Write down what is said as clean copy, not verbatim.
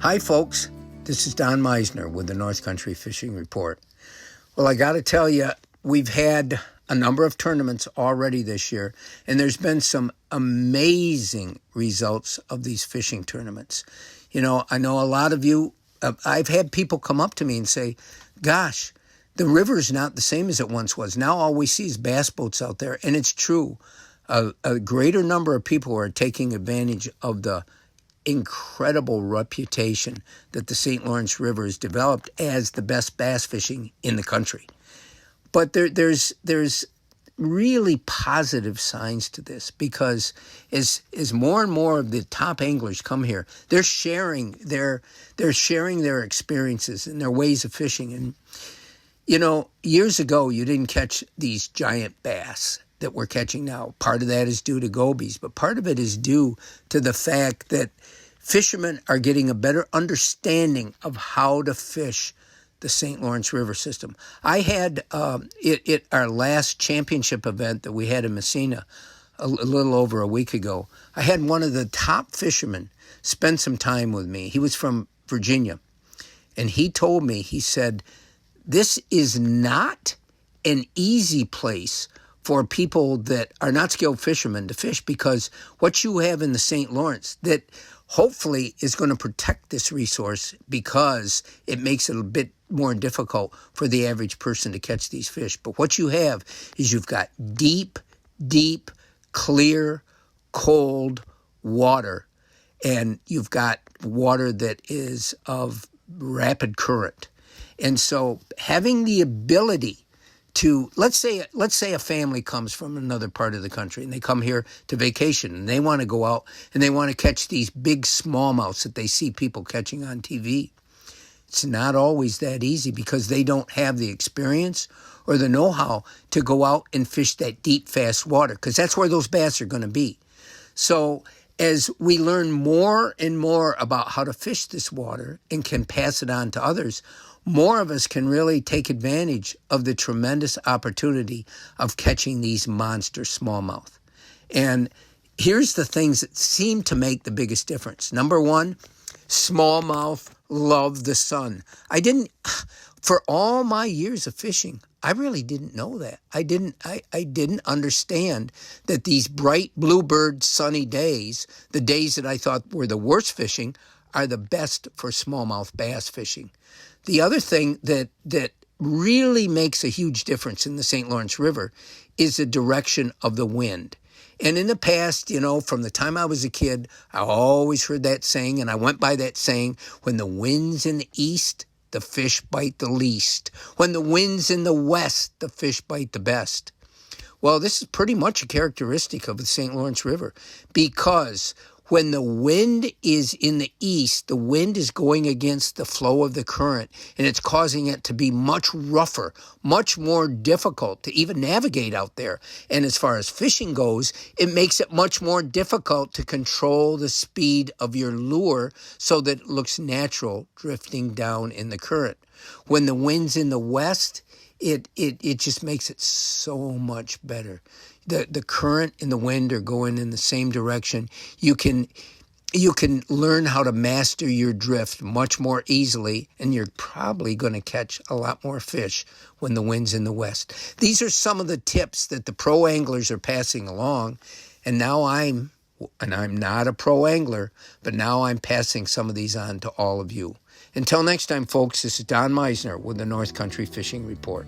Hi, folks. This is Don Meisner with the North Country Fishing Report. Well, I got to tell you, we've had a number of tournaments already this year, and there's been some amazing results of these fishing tournaments. You know, I know a lot of you, I've had people come up to me and say, gosh, the river's not the same as it once was. Now all we see is bass boats out there, and it's true. A greater number of people are taking advantage of the incredible reputation that the St. Lawrence River has developed as the best bass fishing in the country. But there's really positive signs to this, because as more and more of the top anglers come here, they're sharing their experiences and their ways of fishing. And you know, years ago you didn't catch these giant bass that we're catching now. Part of that is due to gobies, but part of it is due to the fact that fishermen are getting a better understanding of how to fish the St. Lawrence River system. I had our last championship event that we had in Messina a little over a week ago. I had one of the top fishermen spend some time with me. He was from Virginia, and he told me, he said, this is not an easy place for people that are not skilled fishermen to fish, because what you have in the St. Lawrence that hopefully is going to protect this resource, because it makes it a bit more difficult for the average person to catch these fish. But what you have is you've got deep, clear, cold water, and you've got water that is of rapid current. And so having the ability to, let's say a family comes from another part of the country and they come here to vacation and they want to go out and they want to catch these big smallmouths that they see people catching on TV. It's not always that easy, because they don't have the experience or the know-how to go out and fish that deep, fast water, because that's where those bass are going to be. So as we learn more and more about how to fish this water and can pass it on to others, more of us can really take advantage of the tremendous opportunity of catching these monster smallmouth. And here's the things that seem to make the biggest difference. Number one, smallmouth love the sun. For all my years of fishing, I really didn't know that. I didn't understand that these bright bluebird sunny days, the days that I thought were the worst fishing, are the best for smallmouth bass fishing. The other thing that really makes a huge difference in the St. Lawrence River is the direction of the wind. And in the past, you know, from the time I was a kid, I always heard that saying, and I went by that saying, when the wind's in the east, the fish bite the least. When the wind's in the west, the fish bite the best. Well, this is pretty much a characteristic of the St. Lawrence River, because when the wind is in the east, the wind is going against the flow of the current, and it's causing it to be much rougher, much more difficult to even navigate out there. And as far as fishing goes, it makes it much more difficult to control the speed of your lure so that it looks natural drifting down in the current. When the wind's in the west, it just makes it so much better. The current and the wind are going in the same direction. You can learn how to master your drift much more easily, and you're probably going to catch a lot more fish when the wind's in the west. These are some of the tips that the pro anglers are passing along, and now I'm not a pro angler, but now I'm passing some of these on to all of you. Until next time, folks, this is Don Meisner with the North Country Fishing Report.